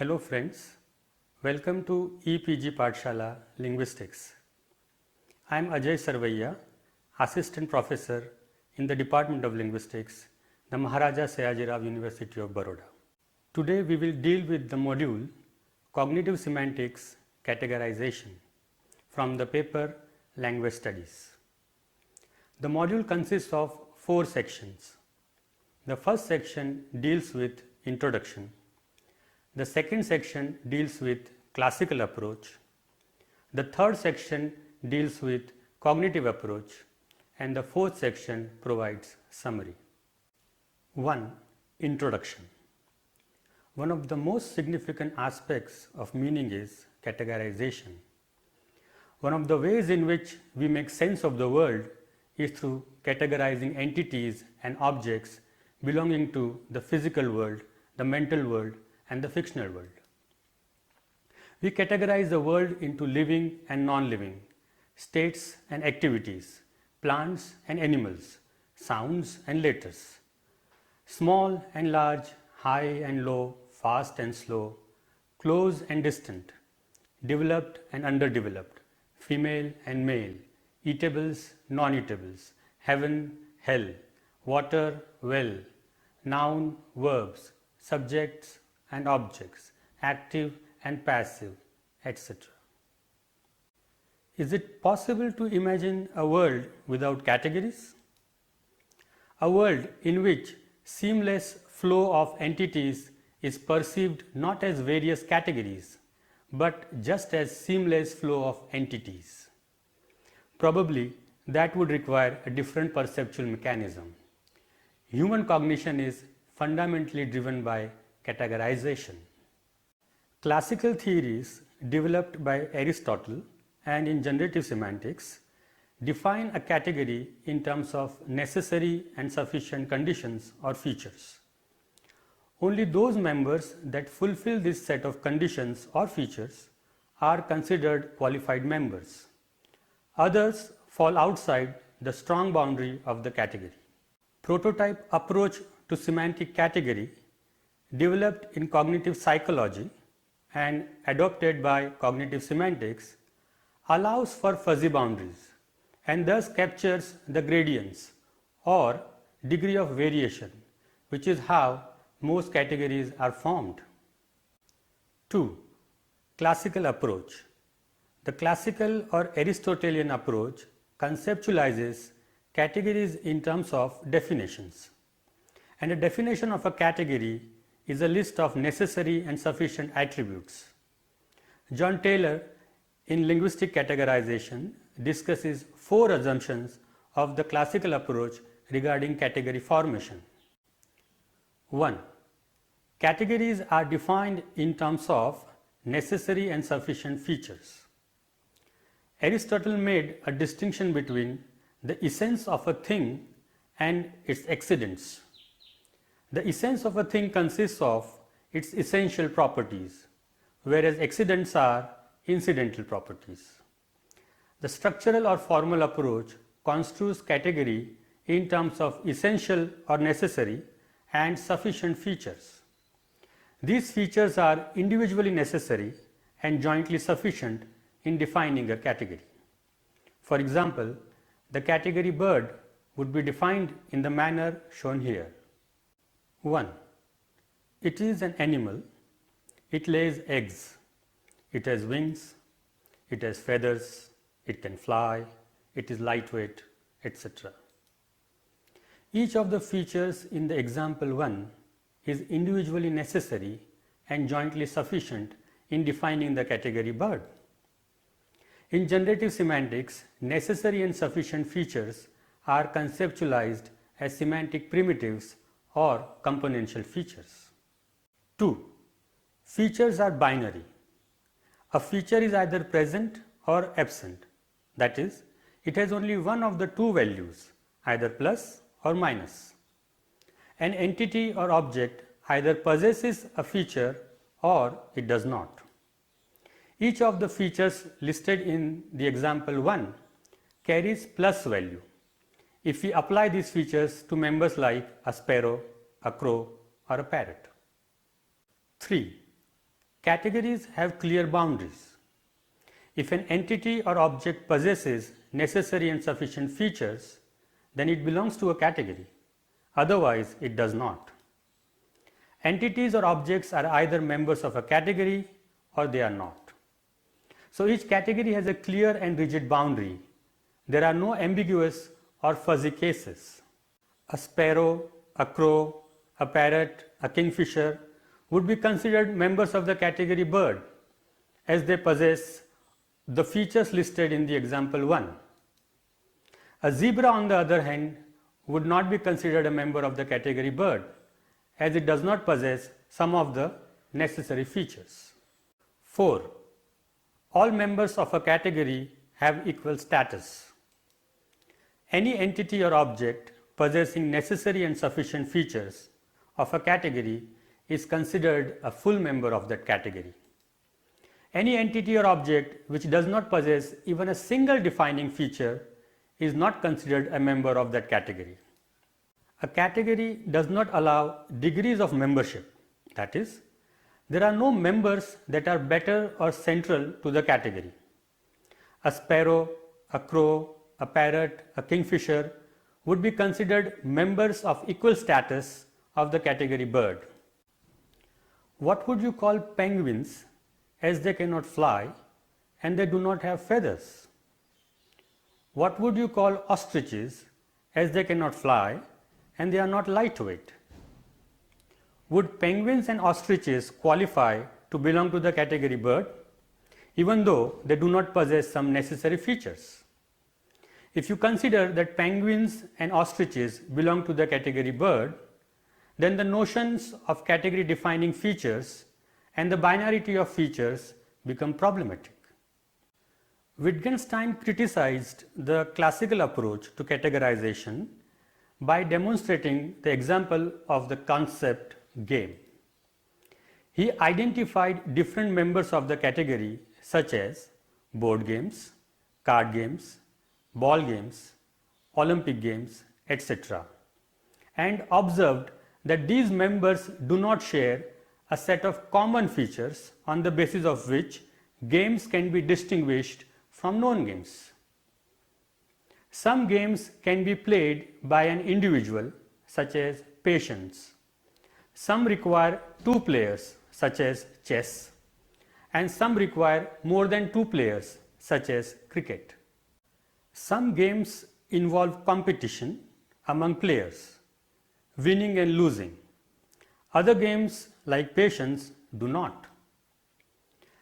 Hello friends, welcome to EPG Pathshala Linguistics. I am Ajay Sarvaiya, Assistant Professor in the Department of Linguistics, the Maharaja Sayajirao University of Baroda. Today we will deal with the module Cognitive Semantics Categorization from the paper Language Studies. The module consists of 4 sections. The first section deals with introduction. The second section deals with classical approach. The third section deals with cognitive approach, and the fourth section provides summary. 1. Introduction. One of the most significant aspects of meaning is categorization. One of the ways in which we make sense of the world is through categorizing entities and objects belonging to the physical world, the mental world, and the fictional world. We categorize the world into living and non-living, states and activities, plants and animals, sounds and letters, small and large, high and low, fast and slow, close and distant, developed and underdeveloped, female and male, eatables, non-eatables, heaven, hell, water, well, noun, verbs, subjects and objects, active and passive, etc. Is it possible to imagine a world without categories? A world in which seamless flow of entities is perceived not as various categories, but just as seamless flow of entities. Probably that would require a different perceptual mechanism. Human cognition is fundamentally driven by categorization. Classical theories developed by Aristotle and in generative semantics define a category in terms of necessary and sufficient conditions or features. Only those members that fulfill this set of conditions or features are considered qualified members. Others fall outside the strong boundary of the category. Prototype approach to semantic category, developed in cognitive psychology and adopted by cognitive semantics, allows for fuzzy boundaries and thus captures the gradients or degree of variation, which is how most categories are formed. 2. Classical approach. The classical or Aristotelian approach conceptualizes categories in terms of definitions. And a definition of a category is a list of necessary and sufficient attributes. John Taylor, in linguistic categorization, discusses 4 assumptions of the classical approach regarding category formation. 1. Categories are defined in terms of necessary and sufficient features. Aristotle made a distinction between the essence of a thing and its accidents. The essence of a thing consists of its essential properties, whereas accidents are incidental properties. The structural or formal approach construes category in terms of essential or necessary and sufficient features. These features are individually necessary and jointly sufficient in defining a category. For example, the category bird would be defined in the manner shown here. 1. It is an animal. It lays eggs. It has wings. It has feathers. It can fly. It is lightweight, etc. Each of the features in the example 1 is individually necessary and jointly sufficient in defining the category bird. In generative semantics, necessary and sufficient features are conceptualized as semantic primitives or componential features. 2. Features are binary. A feature is either present or absent. That is, it has only one of the 2 values, either plus or minus. An entity or object either possesses a feature or it does not. Each of the features listed in the example 1 carries plus value if we apply these features to members like a sparrow, a crow or a parrot. 3. Categories have clear boundaries. If an entity or object possesses necessary and sufficient features, then it belongs to a category, otherwise it does not. Entities or objects are either members of a category or they are not. So each category has a clear and rigid boundary. There are no ambiguous or fuzzy cases. A sparrow, a crow, a parrot, a kingfisher would be considered members of the category bird, as they possess the features listed in the example 1. A zebra, on the other hand, would not be considered a member of the category bird, as it does not possess some of the necessary features. 4. All members of a category have equal status. Any entity or object possessing necessary and sufficient features of a category is considered a full member of that category. Any entity or object which does not possess even a single defining feature is not considered a member of that category. A category does not allow degrees of membership. That is, there are no members that are better or central to the category. A sparrow, a crow, a parrot, a kingfisher would be considered members of equal status of the category bird. What would you call penguins, as they cannot fly and they do not have feathers? What would you call ostriches, as they cannot fly and they are not lightweight? Would penguins and ostriches qualify to belong to the category bird, even though they do not possess some necessary features? If you consider that penguins and ostriches belong to the category bird, then the notions of category defining features and the binarity of features become problematic. Wittgenstein criticized the classical approach to categorization by demonstrating the example of the concept game. He identified different members of the category such as board games, card games, ball games, Olympic games, etc., and observed that these members do not share a set of common features on the basis of which games can be distinguished from non-games. Some games can be played by an individual, such as patience. Some require two players, such as chess, and some require more than two players, such as cricket. Some games involve competition among players, winning and losing. Other games, like patience, do not.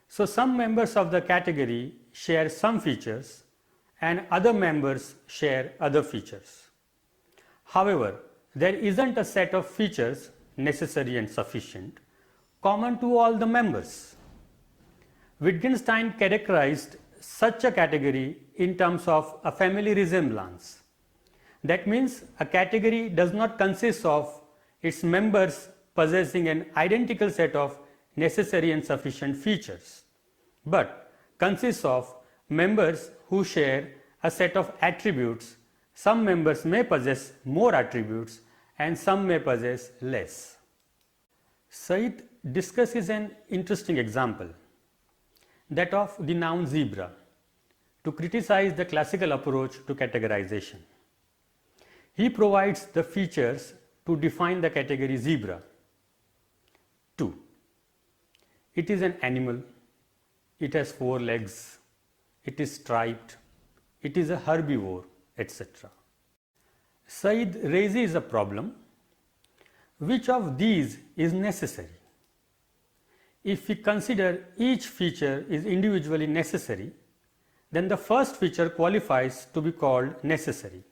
So some members of the category share some features and other members share other features. However, there isn't a set of features necessary and sufficient common to all the members. Wittgenstein characterized such a category in terms of a family resemblance. That means a category does not consist of its members possessing an identical set of necessary and sufficient features, but consists of members who share a set of attributes. Some members may possess more attributes and some may possess less. Said discusses an interesting example, that of the noun zebra, to criticize the classical approach to categorization. He provides the features to define the category zebra. 2. It is an animal, it has 4 legs, it is striped, it is a herbivore, etc. Said raises a problem: which of these is necessary? If we consider each feature is individually necessary, then the first feature qualifies to be called necessary.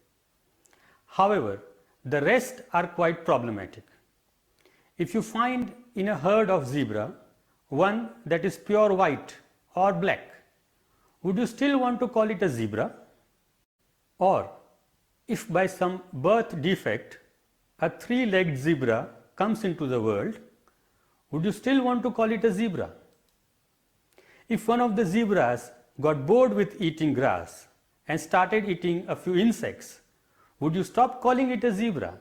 However, the rest are quite problematic. If you find in a herd of zebra one that is pure white or black, would you still want to call it a zebra? Or if by some birth defect a 3-legged zebra comes into the world, would you still want to call it a zebra? If one of the zebras got bored with eating grass and started eating a few insects, would you stop calling it a zebra?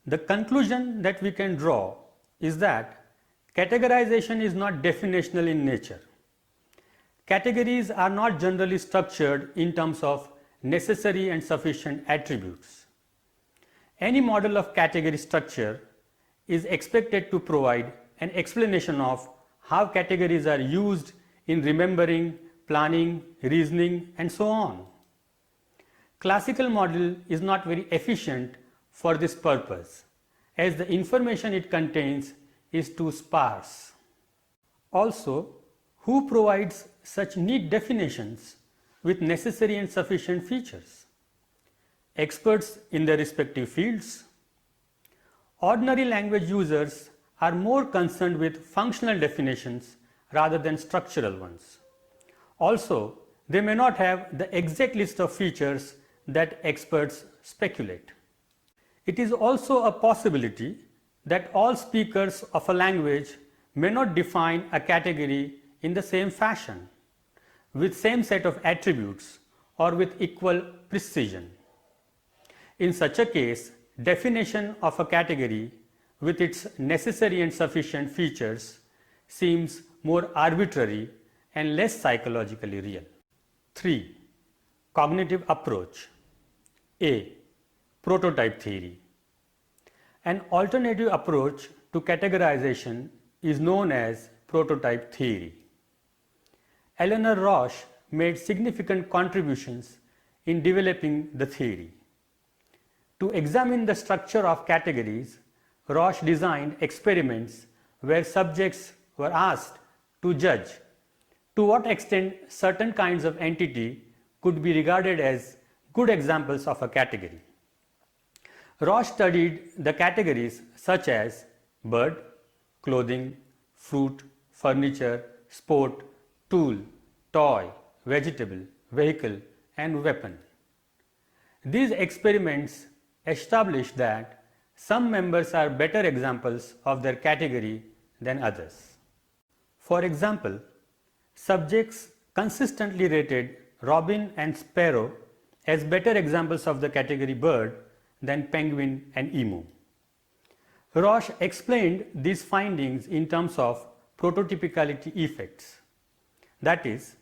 The conclusion that we can draw is that Categorization is not definitional in nature. Categories are not generally structured in terms of necessary and sufficient attributes. Any model of category structure is expected to provide an explanation of how categories are used in remembering, planning, reasoning, and so on. Classical model is not very efficient for this purpose, as the information it contains is too sparse. Also, who provides such neat definitions with necessary and sufficient features? Experts in their respective fields? Ordinary language users are more concerned with functional definitions rather than structural ones. Also, they may not have the exact list of features that experts speculate. It is also a possibility that all speakers of a language may not define a category in the same fashion, with same set of attributes or with equal precision. In such a case, definition of a category with its necessary and sufficient features seems more arbitrary and less psychologically real. 3. Cognitive approach. A. Prototype theory. An alternative approach to categorization is known as prototype theory. Eleanor Rosch made significant contributions in developing the theory. To examine the structure of categories, Rosch designed experiments where subjects were asked to judge to what extent certain kinds of entity could be regarded as good examples of a category. Rosch studied the categories such as bird, clothing, fruit, furniture, sport, tool, toy, vegetable, vehicle, and weapon. These experiments established that some members are better examples of their category than others. For example, subjects consistently rated robin and sparrow as better examples of the category bird than penguin and emu. Rosch explained these findings in terms of prototypicality effects. That is,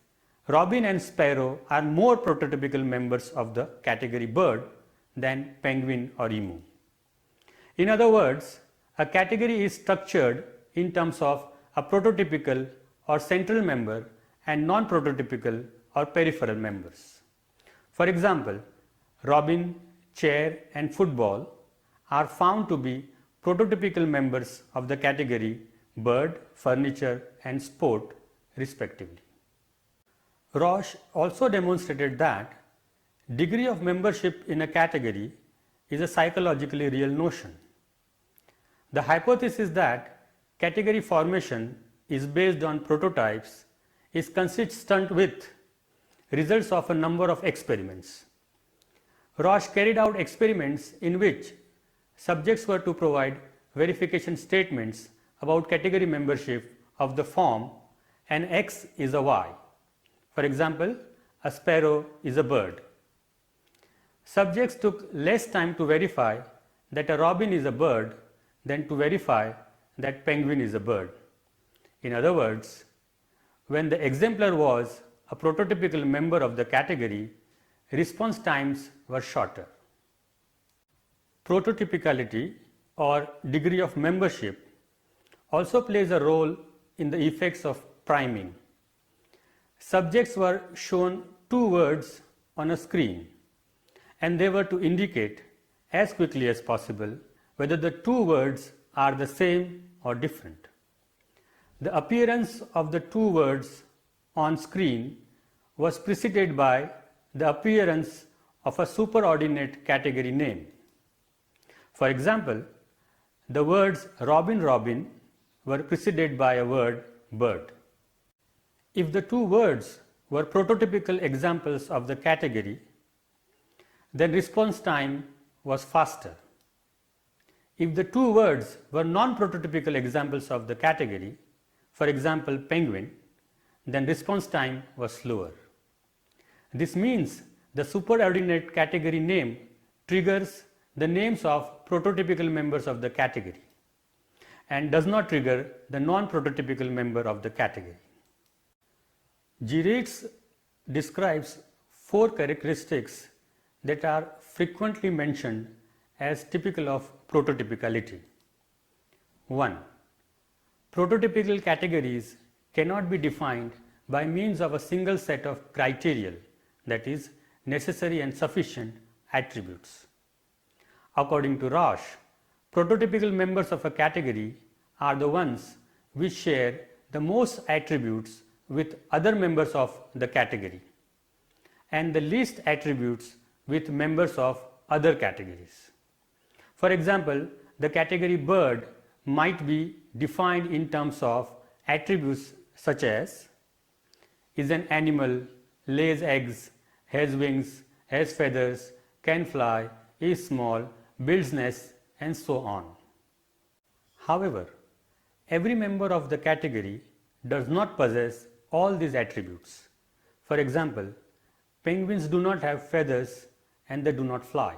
robin and sparrow are more prototypical members of the category bird than penguin or emu. In other words, a category is structured in terms of a prototypical or central member and non-prototypical or peripheral members. For example, robin, chair, and football are found to be prototypical members of the category bird, furniture, and sport, respectively. Rosch also demonstrated that degree of membership in a category is a psychologically real notion. The hypothesis that category formation is based on prototypes is consistent with results of a number of experiments. Rosch carried out experiments in which subjects were to provide verification statements about category membership of the form an X is a Y. For example, a sparrow is a bird. Subjects took less time to verify that a robin is a bird than to verify that penguin is a bird. In other words, when the exemplar was a prototypical member of the category, response times were shorter. Prototypicality or degree of membership also plays a role in the effects of priming. Subjects were shown two words on a screen and they were to indicate as quickly as possible whether the two words are the same or different. The appearance of the two words on screen was preceded by the appearance of a superordinate category name. For example, the words robin, robin were preceded by a word bird. If the two words were prototypical examples of the category, then response time was faster. If the two words were non-prototypical examples of the category, for example penguin, then response time was slower. This means the superordinate category name triggers the names of prototypical members of the category. and does not trigger the non-prototypical member of the category. Gerates describes 4 characteristics that are frequently mentioned as typical of prototypicality. 1. Prototypical categories cannot be defined by means of a single set of criteria, that is, necessary and sufficient attributes. According to Roche, prototypical members of a category are the ones which share the most attributes with other members of the category and the least attributes with members of other categories. For example, the category bird might be defined in terms of attributes such as is an animal, lays eggs, has wings, has feathers, can fly, is small, builds nests, and so on. However, every member of the category does not possess all these attributes. For example, penguins do not have feathers and they do not fly.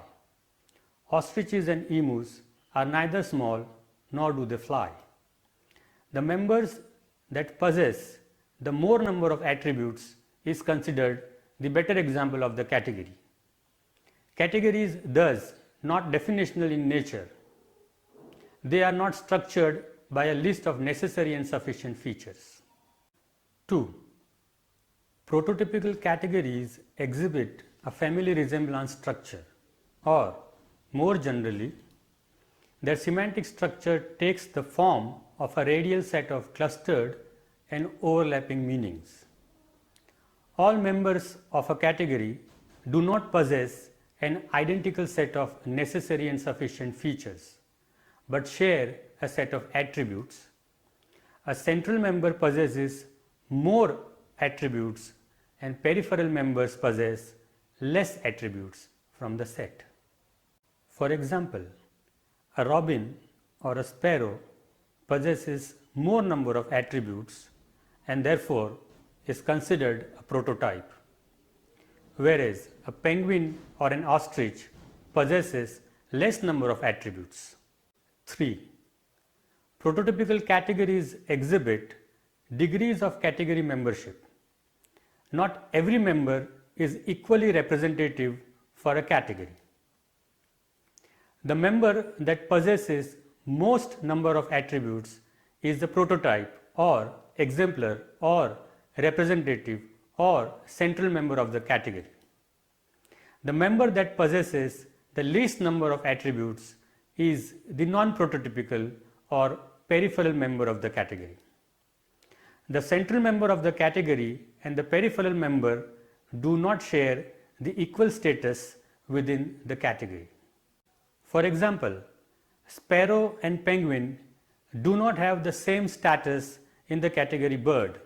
Ostriches and emus are neither small nor do they fly. The members that possess the more number of attributes is considered the better example of the category. Categories thus not definitional in nature. They are not structured by a list of necessary and sufficient features. 2. Prototypical categories exhibit a family resemblance structure, or more generally, their semantic structure takes the form of a radial set of clustered and overlapping meanings. All members of a category do not possess an identical set of necessary and sufficient features, but share a set of attributes. A central member possesses more attributes and peripheral members possess less attributes from the set. For example, a robin or a sparrow possesses more number of attributes and therefore is considered a prototype, whereas a penguin or an ostrich possesses less number of attributes. 3. Prototypical categories exhibit degrees of category membership. Not every member is equally representative for a category. The member that possesses most number of attributes is the prototype or exemplar or representative or central member of the category. The member that possesses the least number of attributes is the non-prototypical or peripheral member of the category. The central member of the category and the peripheral member do not share the equal status within the category. For example, sparrow and penguin do not have the same status in the category bird.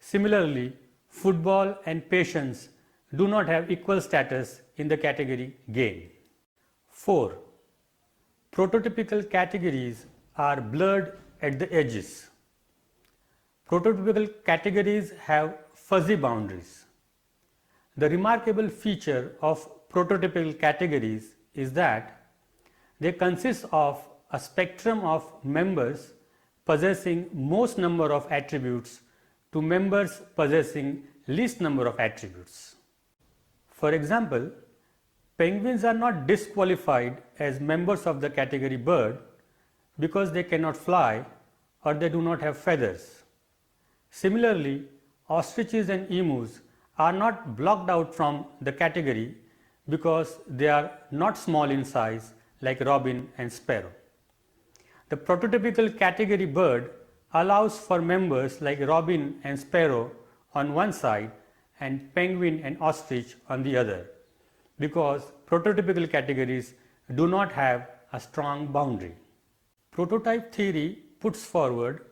Similarly, football and patience do not have equal status in the category game. 4. Prototypical categories are blurred at the edges. Prototypical categories have fuzzy boundaries. The remarkable feature of prototypical categories is that they consist of a spectrum of members possessing most number of attributes to members possessing least number of attributes. For example, penguins are not disqualified as members of the category bird because they cannot fly or they do not have feathers. Similarly, ostriches and emus are not blocked out from the category because they are not small in size like robin and sparrow. The prototypical category bird allows for members like robin and sparrow on one side and penguin and ostrich on the other, because prototypical categories do not have a strong boundary. Prototype theory puts forward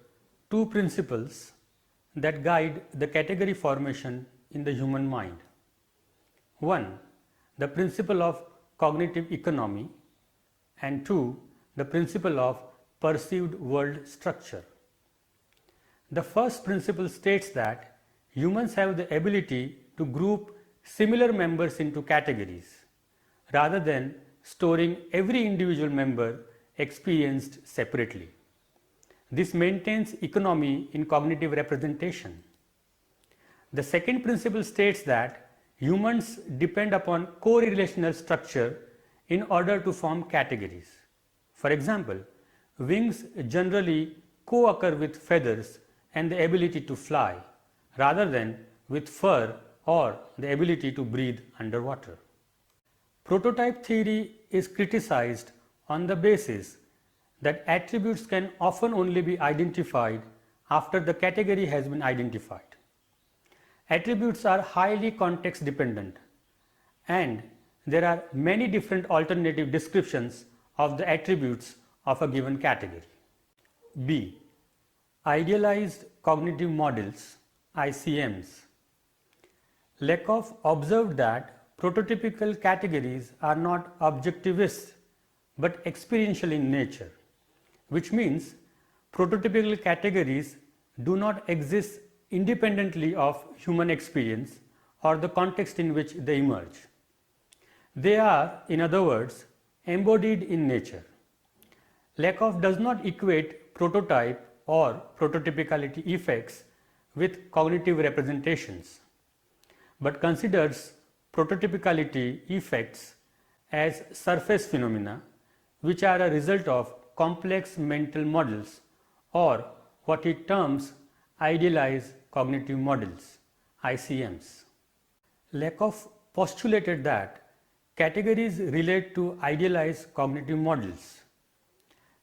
2 principles that guide the category formation in the human mind. 1. The principle of cognitive economy, and 2. The principle of perceived world structure. The first principle states that humans have the ability to group similar members into categories rather than storing every individual member experienced separately. This maintains economy in cognitive representation. The second principle states that humans depend upon co-relational structure in order to form categories. For example, wings generally co-occur with feathers and the ability to fly, rather than with fur or the ability to breathe underwater. Prototype theory is criticized on the basis that attributes can often only be identified after the category has been identified. Attributes are highly context dependent, and there are many different alternative descriptions of the attributes of a given category. B. Idealized cognitive models, ICMs. Lakoff observed that prototypical categories are not objectivist but experiential in nature, which means prototypical categories do not exist independently of human experience or the context in which they emerge. They are, in other words, embodied in nature. Lakoff does not equate prototype or prototypicality effects with cognitive representations, but considers prototypicality effects as surface phenomena which are a result of complex mental models, or what he terms idealized cognitive models, ICMs. Lakoff postulated that categories relate to idealized cognitive models.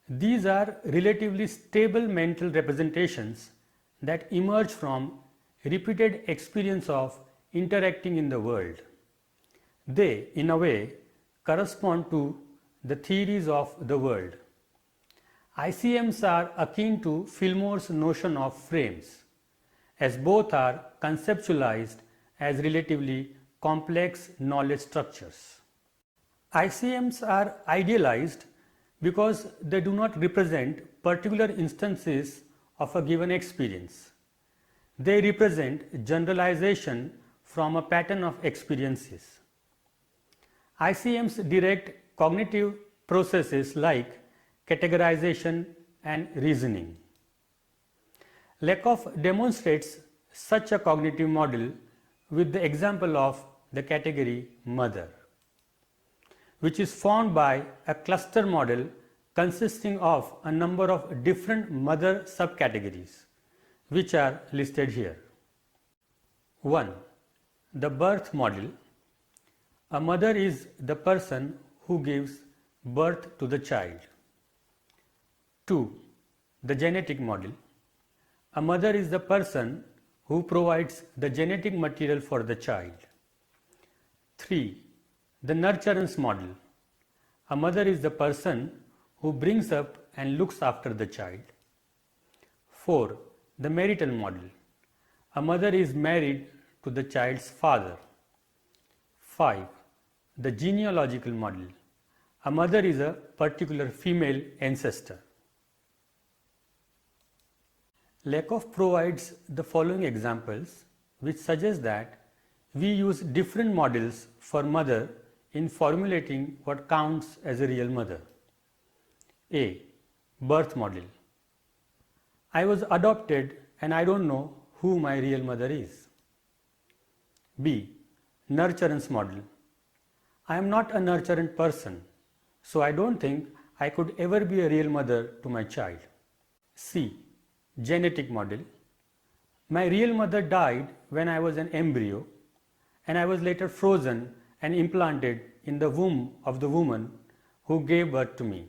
These are relatively stable mental representations that emerge from repeated experience of interacting in the world. They, in a way, correspond to the theories of the world. ICMs are akin to Fillmore's notion of frames, as both are conceptualized as relatively complex knowledge structures. ICMs are idealized because they do not represent particular instances of a given experience. They represent generalization from a pattern of experiences. ICMs direct cognitive processes like categorization and reasoning. Lakoff demonstrates such a cognitive model with the example of the category mother, which is formed by a cluster model consisting of a number of different mother subcategories, which are listed here. 1. The birth model. A mother is the person who gives birth to the child. 2. The genetic model. A mother is the person who provides the genetic material for the child. 3. The nurturance model. A mother is the person who brings up and looks after the child. 4. The marital model. A mother is married to the child's father. 5. The genealogical model. A mother is a particular female ancestor. Lakoff provides the following examples which suggest that we use different models for mother in formulating what counts as a real mother. A. Birth model. I was adopted and I don't know who my real mother is. B. Nurturance model. I am not a nurturant person, so I don't think I could ever be a real mother to my child. C. Genetic model. My real mother died when I was an embryo, and I was later frozen and implanted in the womb of the woman who gave birth to me.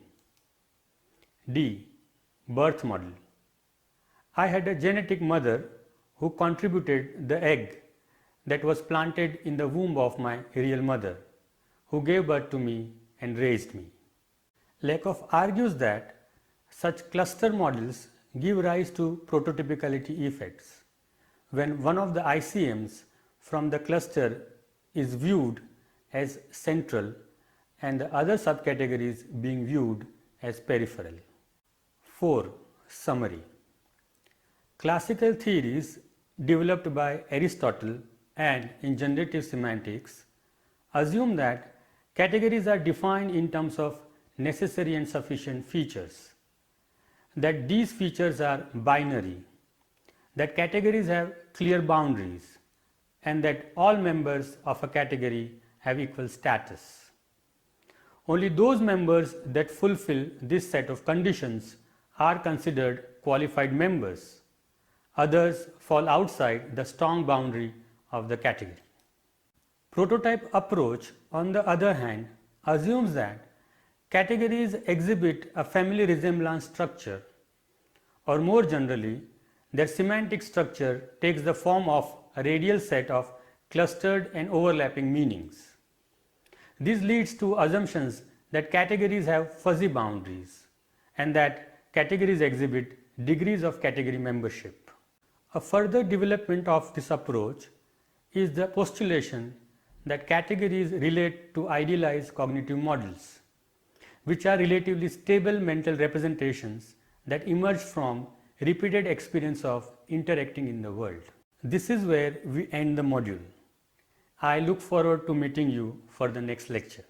D. Birth model. I had a genetic mother who contributed the egg that was planted in the womb of my real mother, who gave birth to me and raised me. Lakoff argues that such cluster models give rise to prototypicality effects when one of the ICMs from the cluster is viewed as central and the other subcategories being viewed as peripheral. 4. Summary. Classical theories developed by Aristotle and in generative semantics assume that categories are defined in terms of necessary and sufficient features. that these features are binary, that categories have clear boundaries, and that all members of a category have equal status. Only those members that fulfill this set of conditions are considered qualified members. Others fall outside the strong boundary of the category. Prototype approach, on the other hand, assumes that categories exhibit a family resemblance structure, or more generally, their semantic structure takes the form of a radial set of clustered and overlapping meanings. This leads to assumptions that categories have fuzzy boundaries and that categories exhibit degrees of category membership. A further development of this approach is the postulation that categories relate to idealized cognitive models, which are relatively stable mental representations that emerge from repeated experience of interacting in the world. This is where we end the module. I look forward to meeting you for the next lecture.